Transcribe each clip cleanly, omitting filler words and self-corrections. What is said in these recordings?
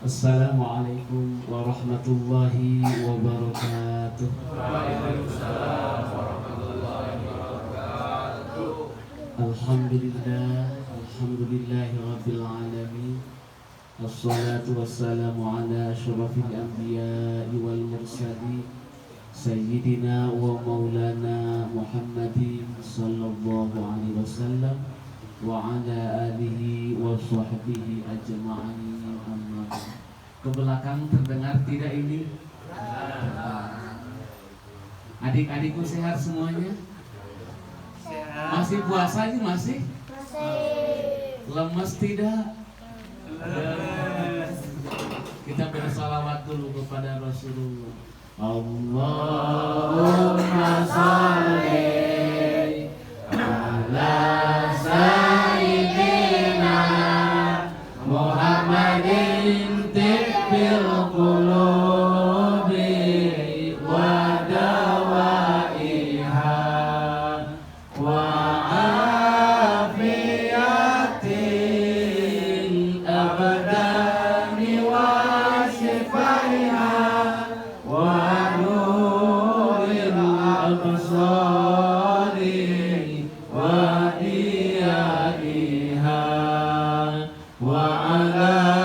Assalamualaikum warahmatullahi wabarakatuh. Waalaikumsalam warahmatullahi wabarakatuh. Alhamdulillahi rabbil alamin. Assalatu wassalamu ala asyrafil anbiya'i wal mursalin Sayyidina wa maulana Muhammadin sallallahu alaihi wasallam wa ala alihi wa sahbihi ajma'in. Ke belakang terdengar tidak ini? Adik-adikku sehat semuanya? Masih puasa ini masih? Lemes tidak? Kita bersalawat dulu kepada Rasulullah. Allahumma sholli ala sayyidina Muhammadin bil qulubi wa dawaiha wa afiyatil abdani wa shifaiha wa nuril absari wa iyaiha wa ala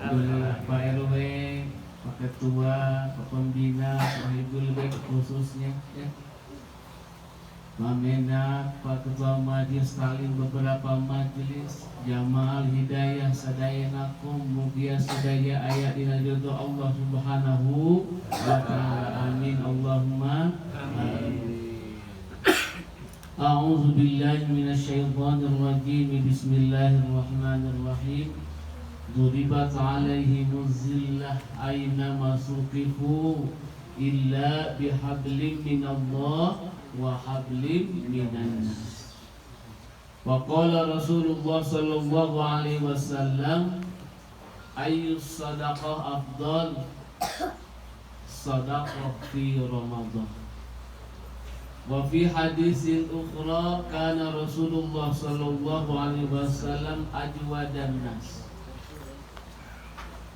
Alhamdulillah, Pak RW, Pak Ketua, Pak Pembina, Pak Ibu Lebek khususnya ya. Pak Menak, Pak Ketua Majelis Taklim beberapa majelis, Jamaah Hidayah Sadayanakum, mugia sadaya ayat dinajudhu Allah Subhanahu wa ta'ala. Amin Allahumma amin. A'udzu billahi minasyaitonir rajim. Bismillahirrahmanirrahim. Duribat alaihimuz zillah aynama suqifu illa bihablim minallah wa hablim minan nas. Wa qala Rasulullah sallallahu alaihi wasallam ayyus sadaqah afdal sadaqah fi Ramadan. Wa fi hadisin ukhra kana Rasulullah sallallahu alaihi wasallam ajwadan nas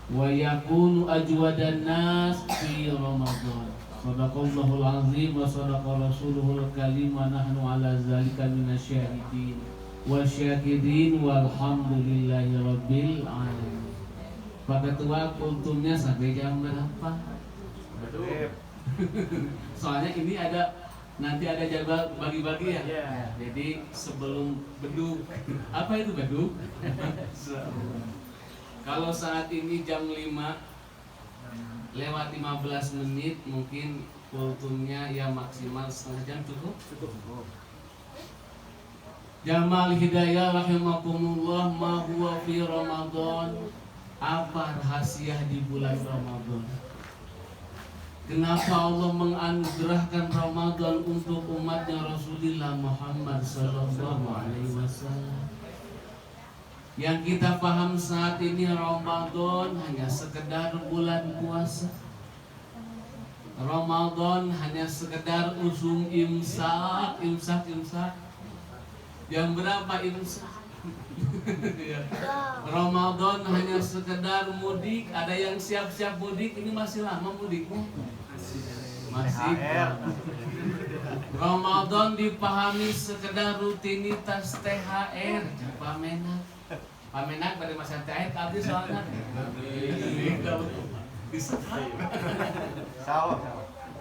wa yakunu ajwadan nas fi Ramadan. Shadaqallahul azim wa shadaqa rasuluhul karim wa nahnu ala zalika minasyahidin wa syakirin walhamdulillahi rabbil alamin. Pak Ketua, kultumnya sampai jam berapa? Soalnya ini nanti ada jadwal bagi-bagi ya. Jadi sebelum beduk, apa itu beduk? Kalau saat ini jam 5 lewat 15 menit, mungkin kultumnya ya maksimal setengah jam cukup. Jamal Hidayah rahimakumullah, ma huwa fi Ramadan. Apa rahasia di bulan Ramadan? Kenapa Allah menganugerahkan Ramadan untuk umatnya Rasulullah Muhammad sallallahu alaihi wasallam? Yang kita paham saat ini Ramadan hanya sekedar bulan puasa. Ramadan hanya sekedar usung imsak. Yang berapa imsak? Ramadan hanya sekedar mudik. Ada yang siap-siap mudik. Ini masih lama mudiknya? Masih. Ramadan dipahami sekedar rutinitas THR. Pak Menak. Pak Menak pada masa THR tadi soalnya. Bisa. Salah.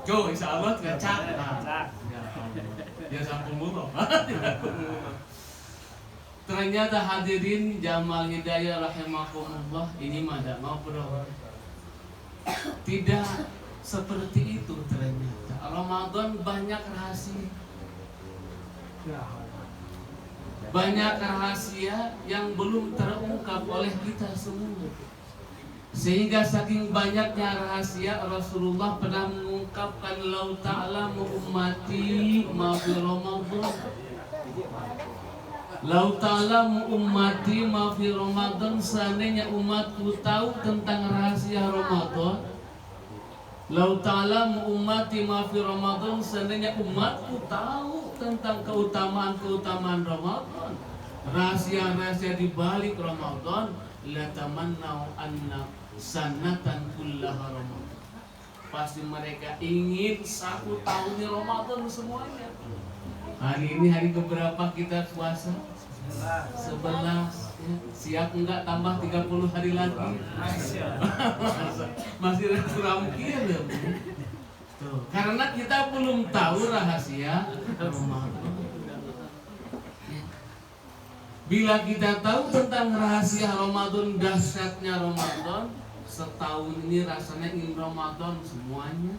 Jo, insya Allah ngecak. Ya sampun mulu. Ternyata hadirin Jamal Hidayah rahimakumullah, ini mah ada mau bro. Tidak seperti itu ternyata. Ramadan banyak rahasia. Banyak rahasia yang belum terungkap oleh kita semua. Sehingga saking banyaknya rahasia, Rasulullah pernah mengungkapkan lau ta'lamu ummati ma fi Ramadan. Lau ta'lamu ummati ma fi Ramadan, seandainya umatku tahu tentang rahasia Ramadan, Lau ta'lamu ummati ma fi Ramadan, seandainya umatku tahu tentang keutamaan Ramadan, rahasia-rahasia di balik Ramadan, la tamannau anna sanatan kullaha Ramadan. Pasti mereka ingin 1 tahunnya Ramadan semuanya. Hari ini hari keberapa kita puasa? 11. Ya. Siap enggak tambah 30 hari lagi? Masih ramkir ya. Tuh. Karena kita belum tahu rahasia Ramadan. Bila kita tahu tentang rahasia Ramadan, dahsyatnya Ramadan, setahun ini rasanya ingin Ramadan semuanya.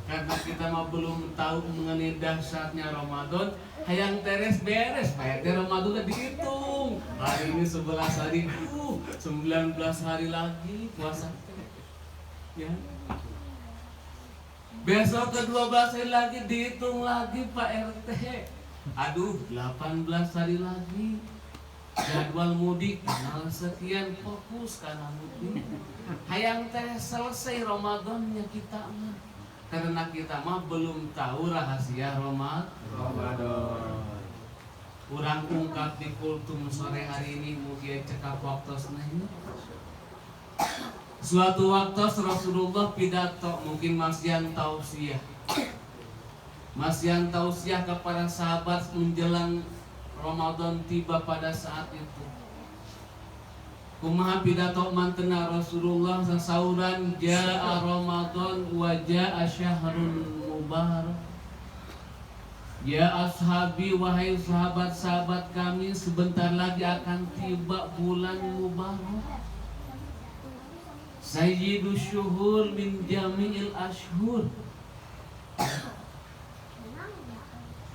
Karena kita mah belum tahu mengenai dahsyatnya Ramadan, hayang teres beres, payetnya Ramadan dihitung. Hari ini 11 hari, 19 hari lagi puasa. Ya. Besok ke-12 hari lagi dihitung lagi Pak RT. Aduh, 18 hari lagi. Jadwal mudik tanggal sekian, fokus karena mudik. Hayang teres selesai Ramadannya kita mah. Karena kita mah belum tahu rahasia Ramadan. Urang ungkap di kultum sore hari ini mugia cekap waktosna ini. Suatu waktu Rasulullah pidato, mungkin masihan tausiah. Masihan tausiah kepada sahabat menjelang Ramadan tiba pada saat itu. Kumaha pidato mantena Rasulullah sasauran jaa Ramadan wa jaa syahrun mubarak. Ya ashabi, wahai sahabat-sahabat kami, sebentar lagi akan tiba bulan mubarak. Sayyidu syuhur min jami'il ashhur.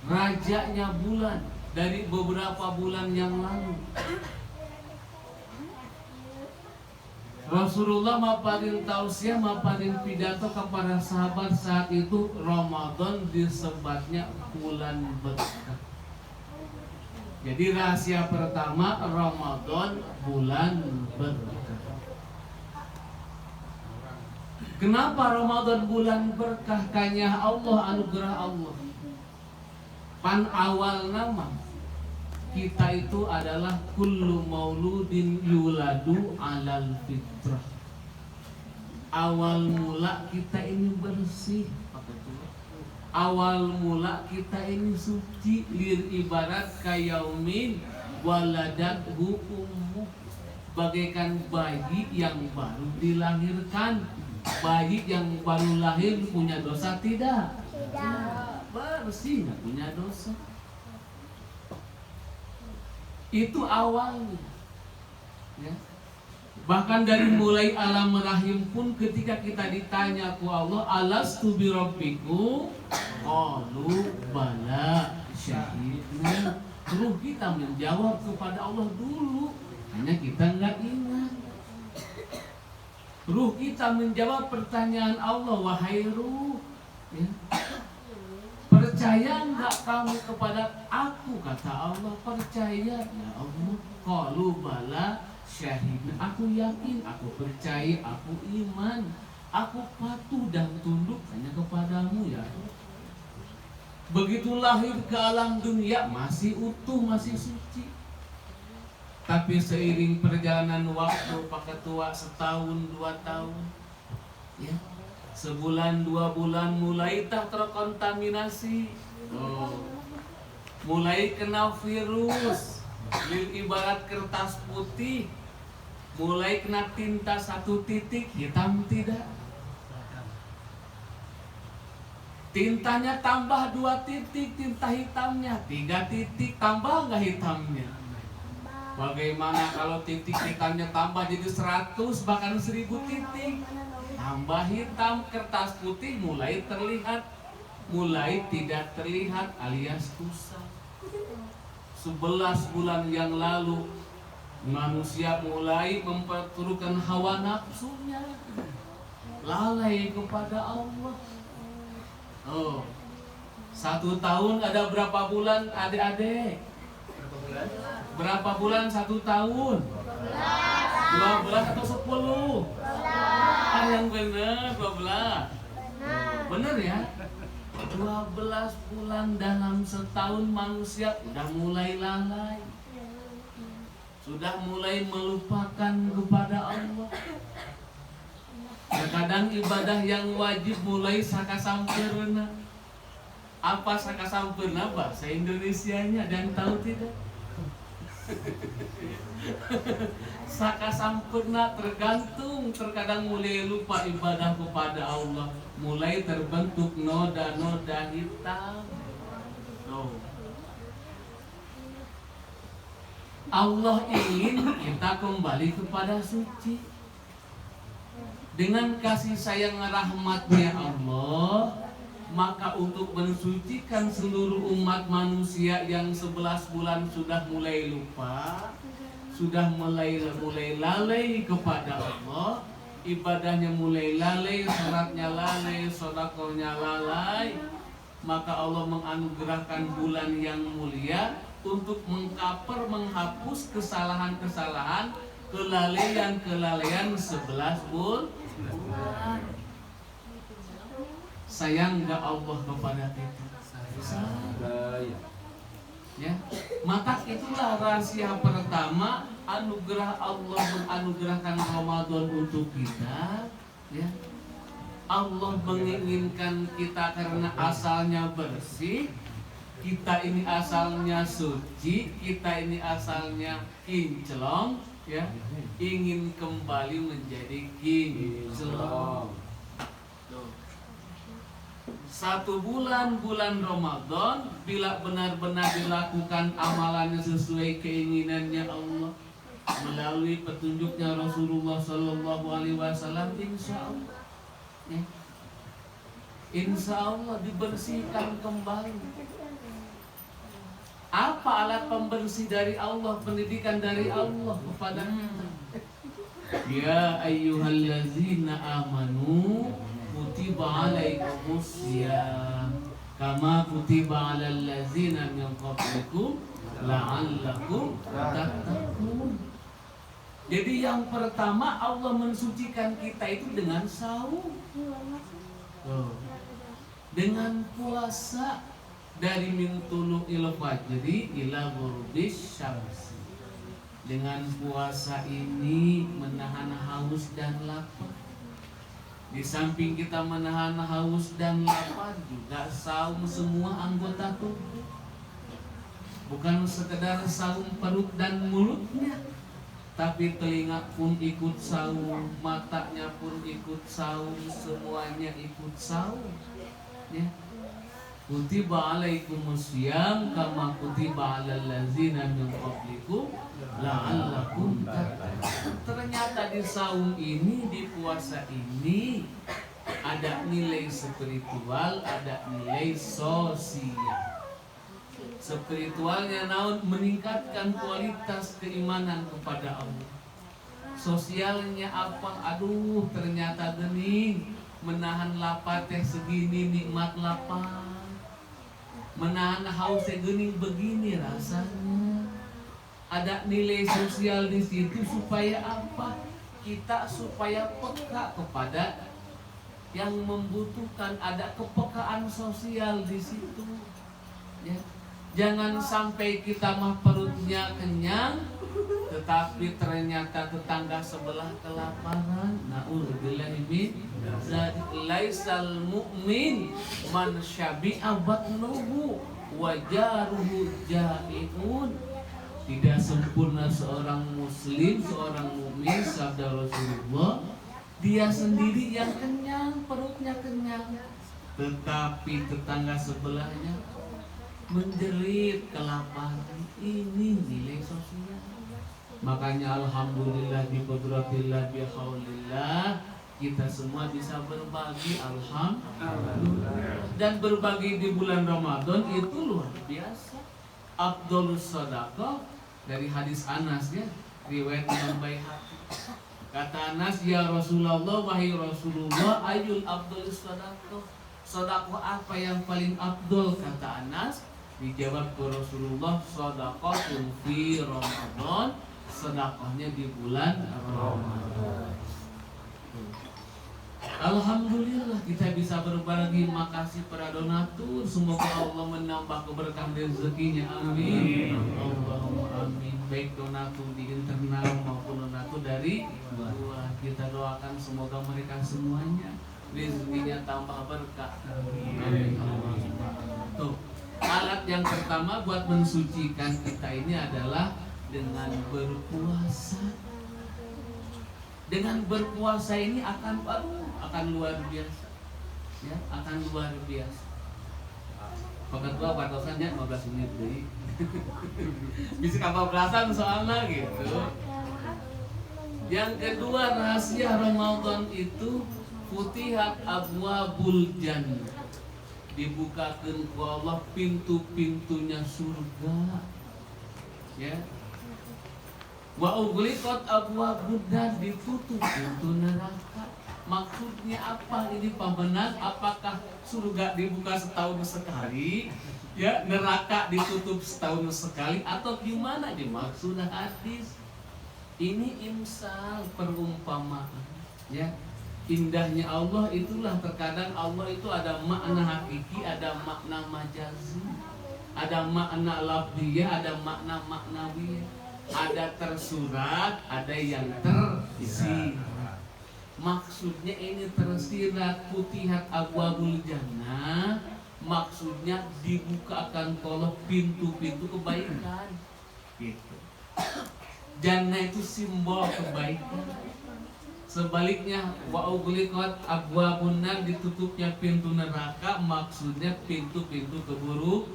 Rajanya bulan dari beberapa bulan yang lalu. Rasulullah maparin tausiah, maparin pidato kepada sahabat saat itu. Ramadan disebutnya bulan berkah. Jadi rahasia pertama, Ramadan bulan berkah. Kenapa Ramadan bulan berkah? Kanya Allah, anugerah Allah. Pan awal nama kita itu adalah kullu mauludin yuladu alal fitrah. Awal mula kita ini bersih. Awal mula kita ini suci. Lir ibarat kayaumin waladathu ummuh. Bagaikan bayi yang baru dilahirkan. Bayi yang baru lahir punya dosa tidak? Tidak. Bersih, nggak punya dosa. Itu awalnya, ya. Bahkan dari mulai alam rahim pun ketika kita ditanya ku Allah, alastu bi rabbikum, qalu bala syahidna. Ruh kita menjawab kepada Allah dulu, hanya kita nggak ingat. Ruh kita menjawab pertanyaan Allah, wahai ruh, ya. Percaya enggak kamu kepada aku? Kata Allah, percaya ya Allah. Qalu bala syahidna. Aku yakin, aku percaya, aku iman, aku patuh dan tunduk hanya kepadamu ya Allah. Begitu lahir ke alam dunia masih utuh, masih suci. Tapi seiring perjalanan waktu, pakai tua setahun, 2 tahun, ya. Sebulan 2 bulan mulai tak terkontaminasi, mulai kena virus, ibarat kertas putih, mulai kena tinta 1 titik, hitam tidak. Tintanya tambah 2 titik, tinta hitamnya 3 titik, tambah nggak hitamnya? Bagaimana kalau titik hitamnya tambah jadi 100 bahkan 1000 titik? Tambah hitam, kertas putih mulai terlihat, mulai tidak terlihat alias kusam. 11 bulan yang lalu manusia mulai memperturutkan hawa nafsunya, lalai kepada Allah. 1 tahun ada berapa bulan adik-adik? Berapa bulan 1 tahun? 12 atau 10? Yang benar 12. Bener ya? 12 bulan dalam setahun manusia udah mulai lalai, sudah mulai melupakan kepada Allah. Terkadang ibadah yang wajib mulai sakasampeurna. Apa sakasampeurna bahasa Indonesianya, ada yang tahu tidak? Sakasampeurna terkadang mulai lupa ibadah kepada Allah, mulai terbentuk noda-noda hitam. Tuh. Allah ingin kita kembali kepada suci. Dengan kasih sayang rahmatnya Allah, maka untuk mensucikan seluruh umat manusia yang 11 bulan sudah mulai lupa, sudah mulai lalai kepada Allah, ibadahnya mulai lalai, salatnya lalai, sedekahnya lalai, maka Allah menganugerahkan bulan yang mulia untuk menghapus kesalahan-kesalahan, kelalaian 11 bulan. Sayang gak Allah kepada kita? Ya, maka itulah rahasia pertama anugerah Allah menganugerahkan Ramadan untuk kita. Ya, Allah menginginkan kita karena asalnya bersih, kita ini asalnya suci, kita ini asalnya kinclong, ya, ingin kembali menjadi kinclong. 1 bulan Ramadan, bila benar-benar dilakukan amalannya sesuai keinginannya Allah melalui petunjuknya Rasulullah Sallallahu Alaihi Wasallam, insya Allah, ya, insya Allah dibersihkan kembali. Apa alat pembersih dari Allah, pendidikan dari Allah kepada kita? Ya ayyuhallazina amanu kutiba alaikumus syiyam kama kutiba alal ladzina min qablikum la'allakum tattaqun. Jadi yang pertama Allah mensucikan kita itu dengan saum, dengan puasa, dari min tulu'il fajri ila ghurubis syams. Dengan puasa ini menahan haus dan lapar. Di samping kita menahan haus dan lapar, juga saum semua anggota tubuh. Bukan sekedar saum perut dan mulutnya, tapi telinga pun ikut saum, matanya pun ikut saum, semuanya ikut saum. Ya. Kutiba alaikumus syiyam kama kutiba alal ladzina min qablikum la'allakum tattaqun. Ternyata di saum ini, di puasa ini ada nilai spiritual, ada nilai sosial. Spiritualnya naon? Meningkatkan kualitas keimanan kepada Allah. Sosialnya apa? Aduh, ternyata gening menahan lapar teh segini, nikmat lapar. Menahan haus gening begini rasanya. Ada nilai sosial di situ supaya apa? Kita supaya peka kepada yang membutuhkan, ada kepekaan sosial di situ. Ya. Jangan sampai kita mah perutnya kenyang, tetapi ternyata tetangga sebelah kelaparan. Na'udzubillahi min dzalik. Laisal mu'min man syabi'a batnuhu wa jaruhu ja'iun. Tidak sempurna seorang muslim, seorang mukmin, sabda Rasulullah, dia sendiri yang kenyang, perutnya kenyang, tetapi tetangga sebelahnya menjerit kelaparan. Ini nilai sosial. Makanya alhamdulillah bi qudratillah bi haulillah kita semua bisa berbagi, alhamdulillah. Dan berbagi di bulan Ramadan itu luar biasa. Afdhalus shadaqah, dari hadis Anas, ya, riwayat Imam Baihaqi. Kata Anas, ya Rasulullah, wahai Rasulullah, ayul afdhalus shadaqah, sedekah apa yang paling afdol? Kata Anas. Dijawab ke Rasulullah, shadaqatun fi Ramadan, sedekahnya di bulan Ramadan. Alhamdulillah kita bisa berbagi. Makasih para donatur. Semoga Allah menambah keberkahan rezekinya. Amin. Allahumma amin. Baik donatur di internal maupun donatur dari luar. Kita doakan semoga mereka semuanya rezekinya tambah berkah. Amin. Tuh, alat yang pertama buat mensucikan kita ini adalah dengan berpuasa. Dengan berpuasa ini akan luar biasa, ya, akan luar biasa. Pakat gua patosannya 15 menit deh. Bisa kapal belasan soalnya gitu. Yang kedua, rahasia Ramadan itu futihat abwabul jannah. Dibukakan ku Allah pintu-pintunya surga. Ya. Wa ughliqat abwabud nar, ditutup pintu neraka. Maksudnya apa ini pembenar? Apakah surga dibuka setahun sekali, ya neraka ditutup setahun sekali, atau gimana dimaksud hadis? Ini imsal, perumpamaan, ya. Indahnya Allah itulah terkadang Allah itu ada makna hakiki, ada makna majazi, ada makna lafziyah, ada makna maknawiyah. Ada tersurat, ada yang tersirat. Maksudnya ini tersirat futihat abwabul jannah. Maksudnya dibukakan kolom pintu-pintu kebaikan. Gitu. Jannah itu simbol kebaikan. Sebaliknya wa ughliqat abwabun nar, ditutupnya pintu neraka, maksudnya pintu-pintu keburukan.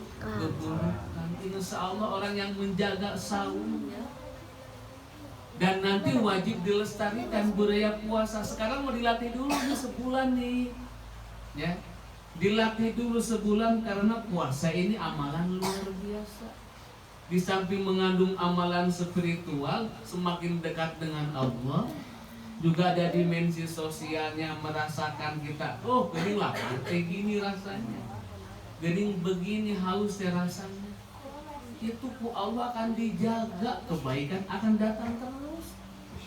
Insya Allah orang yang menjaga saumnya, dan nanti wajib dilestarikan budaya puasa. Sekarang mau dilatih dulu nih sebulan nih, ya, dilatih dulu sebulan karena puasa ini amalan luar biasa. Di samping mengandung amalan spiritual, semakin dekat dengan Allah, juga ada dimensi sosialnya, merasakan kita, oh gening lapar kayak gini rasanya, gening begini halus rasanya. Itu ku Allah akan dijaga, kebaikan akan datang terus.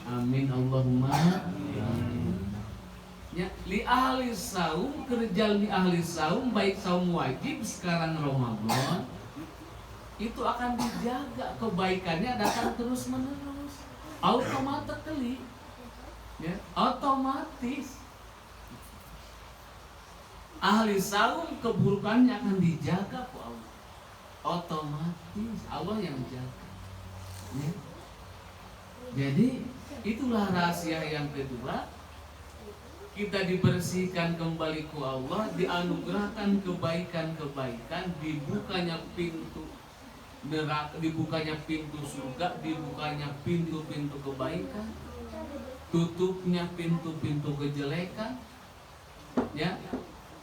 Amin Allahumma amin. Ya, li ahli saum, kerja li ahli saum, baik saum wajib sekarang Ramadan, itu akan dijaga, kebaikannya datang terus menerus, automatically, ya, otomatis. Ahli saum keburukannya akan dijaga ku Allah. Otomatis Allah yang jaga, ya. Jadi itulah rahasia yang kedua. Kita dibersihkan kembali ku Allah, dianugerahkan kebaikan-kebaikan, dibukanya pintu neraka, dibukanya pintu surga, dibukanya pintu-pintu kebaikan, tutupnya pintu-pintu kejelekan, ya.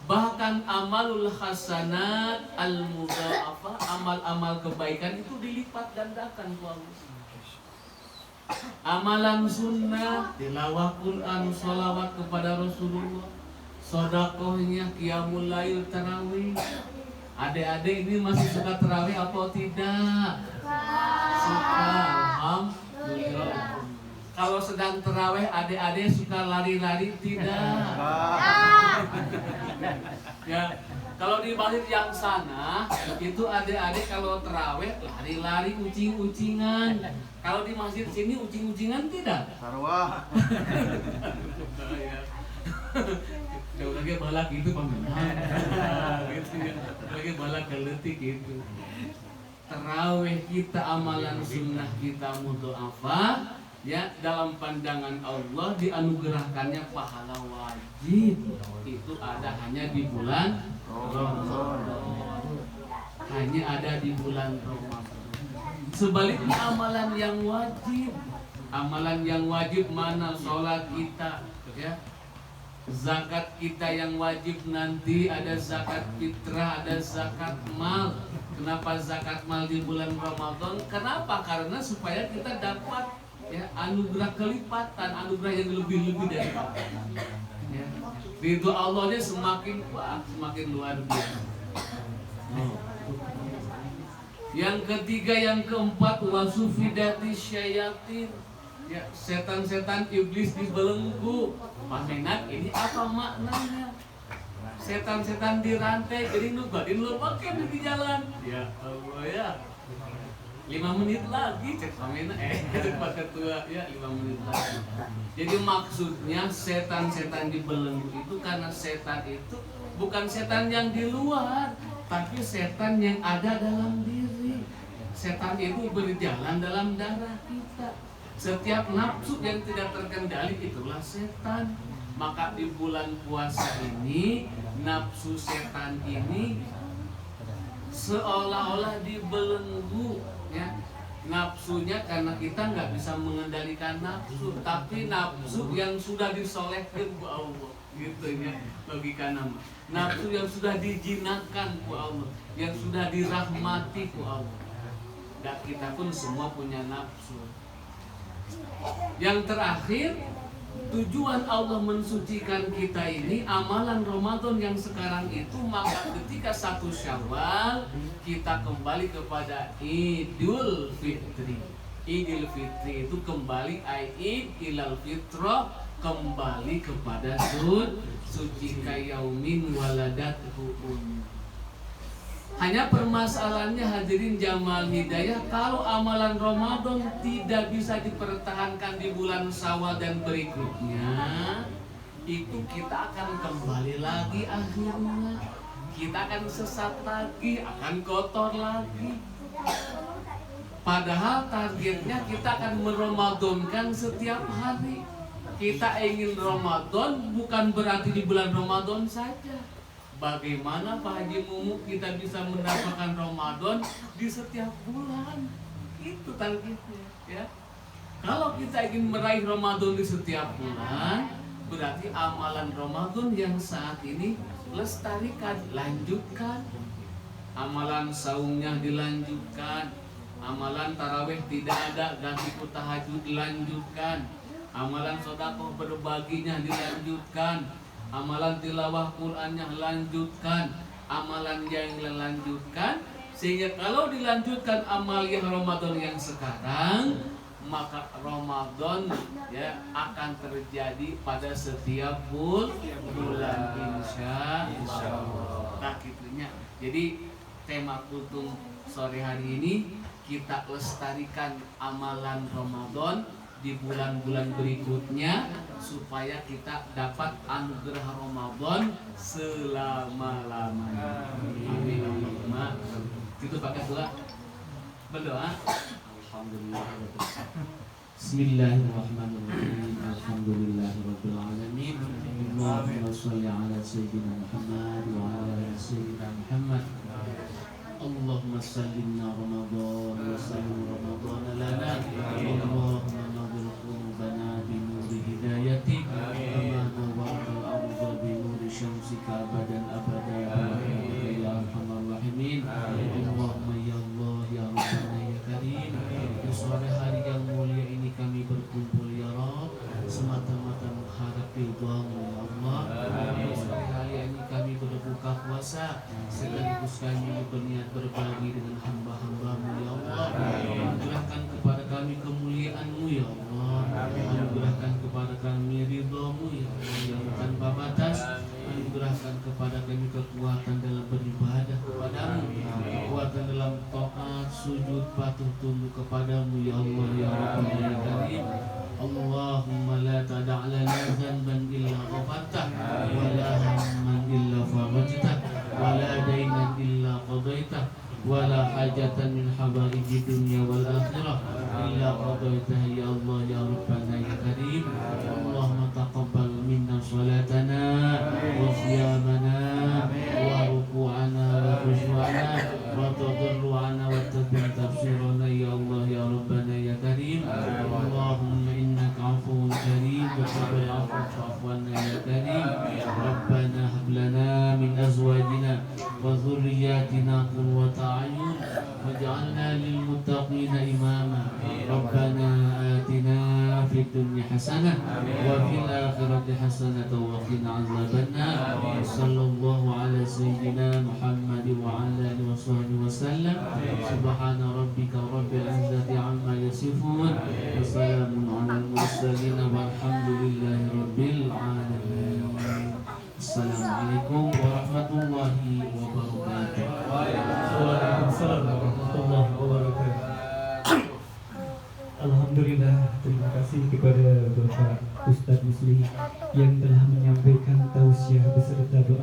Bahkan amalul hasanat al-mudha'afah, amal-amal kebaikan itu dilipat gandakan ku Allah. Amalan sunnah, tilawah Quran, sholawat kepada Rasulullah, sedekahnya qiyamul lail, tarawih. Adik-adik ini masih suka tarawih apa tidak? Suka, alhamdulillah. Kalau sedang tarawih adik-adik suka lari-lari tidak? Ya, kalau di masjid yang sana itu adik-adik kalau tarawih lari-lari, ucing-ucingan. Kalau di masjid sini ucing-ucingan tidak? Sarwah. Jauh lagi balak itu pembenaran. Gitu ya. Lagi balak geletik gitu. Tarawih kita, amalan sunnah kita, mudho'afah, ya, dalam pandangan Allah dianugerahkannya pahala wajib. Itu ada hanya di bulan Ramadan. Hanya ada di bulan Ramadan. Sebaliknya amalan yang wajib mana? Sholat kita, ya, zakat kita yang wajib nanti, ada zakat fitrah, ada zakat mal. Kenapa zakat mal di bulan Ramadan? Kenapa? Karena supaya kita dapat, ya, anugerah kelipatan, anugerah yang lebih-lebih dari apa. Ya. Ridho Allahnya semakin kuat, semakin luar biasa. Yang ketiga, yang keempat, wasufidati syayatin, Ya, setan-setan iblis dibelenggu. Pamenat ini apa maknanya? Setan-setan dirantai jadi nu badin lupakan di jalan. Ya Allah ya. 5 menit lagi cek pamena pada tua ya 5 menit lagi. Jadi maksudnya setan-setan dibelenggu itu karena setan itu bukan setan yang di luar, tapi setan yang ada dalam diri. Setan itu berjalan dalam darah kita. Setiap nafsu yang tidak terkendali itulah setan. Maka di bulan puasa ini nafsu setan ini seolah-olah dibelenggu ya. Nafsunya karena kita nggak bisa mengendalikan nafsu, tapi nafsu yang sudah disolehkan ku Allah gitu ya logika nama. Nafsu yang sudah dijinakkan ku Allah, yang sudah dirahmati ku Allah. Dan kita pun semua punya nafsu. Yang terakhir, tujuan Allah mensucikan kita ini amalan Ramadan yang sekarang itu, maka ketika 1 Syawal kita kembali kepada Idul Fitri. Idul Fitri itu kembali Id ilal fitrah, kembali kepada suci kayaumin waladathu ummu. Hanya permasalahannya hadirin Jamal Hidayah, kalau amalan Ramadan tidak bisa dipertahankan di bulan Syawal dan berikutnya, itu kita akan kembali lagi akhirnya. Kita akan sesat lagi, akan kotor lagi. Padahal targetnya kita akan meramadankan setiap hari. Kita ingin Ramadan bukan berarti di bulan Ramadan saja. Bagaimana Pak Haji Mumu kita bisa mendapatkan Ramadan di setiap bulan? Itu targetnya ya. Kalau kita ingin meraih Ramadan di setiap bulan, berarti amalan Ramadan yang saat ini lestarikan, lanjutkan. Amalan saumnya dilanjutkan. Amalan tarawih tidak ada, ganti ku tahajud dilanjutkan. Amalan sedekah berbaginya dilanjutkan. Amalan tilawah Qur'annya lanjutkan, amalan yang dilanjutkan, sehingga kalau dilanjutkan amal yang Ramadan yang sekarang, maka Ramadan ya akan terjadi pada setiap bulan insya Allah. Nah gitunya. Jadi tema kultum sore hari ini kita lestarikan amalan Ramadan di bulan-bulan berikutnya supaya kita dapat anugerah Ramadan selama-lamanya. Amin. Itu pakai doa. Berdoa. Alhamdulillah. Bismillahirrahmanirrahim. Alhamdulillahirabbil alamin. Allahumma shalli ala sayyidina Muhammad wa ala ali sayyidina Muhammad. Allahumma sallimna Ramadan wa sallim Ramadan lana. Allahumma nawwir qulubana bi nuri hidayatik kama nawwartal arda bi nuri syamsika abadan abada ya arhamar rahimin. Allahumma ya Allah ya Rabbana ya Karim, di sore hari yang mulia ini kami berkumpul ya Rabb semata-mata mengharap ridha-Mu ya Allah. Di sore hari ini kami berbuka puasa sekaligus kami berniat berbagi dengan hamba-hamba-Mu ya Allah. Anugerahkan kepada kami kemuliaan-Mu ya Allah. Anugerahkan kepada kami ridha-Mu ya Allah yang tanpa batas. Anugerahkan kepada kami kekuatan dalam beribadah kepadamu, kekuatan dalam taat, sujud, patuh tunduk kepadamu ya Allah ya Rabbana ya Karim. Allahumma la tada' lana dhanban illa ghafartah wa la hamman illa farajtah wa la daynan illa qadaitah wa la hajatan min habaiji dunya wal akhirah illa qadaitah ya Allah ya Rabbana ya Karim. Allahumma taqabbal minna salatana wa siyamana wa ruku'ana wa khusyu'ana wa tadarru'ana wa tafsirana ya Allah ya Rabbana ya Karim. Allahumma innaka afuwun karim wa tuhibbul afwa fa'fu anna ya Karim. Rabbana hab lana min azwajina wa dhurriyyatina qurrata a'yun waj'alna lil muttaqina imama. Rabbana atina fid dunya hasanah wa fil akhirati hasanah الجنة وقنا عذاب النار صلى الله على سيدنا محمد وعلى آله وصحبه وسلم سبحان ربك رب العزة عما يصفون وسلام على المرسلين والحمد لله رب العالمين. Assalamualaikum warahmatullahi wabarakatuh. Waalaikumsalam warahmatullahi wabarakatuh. Alhamdulillah, terima kasih kepada Bapak Ustadz Musli yang telah menyampaikan tausiah beserta doa.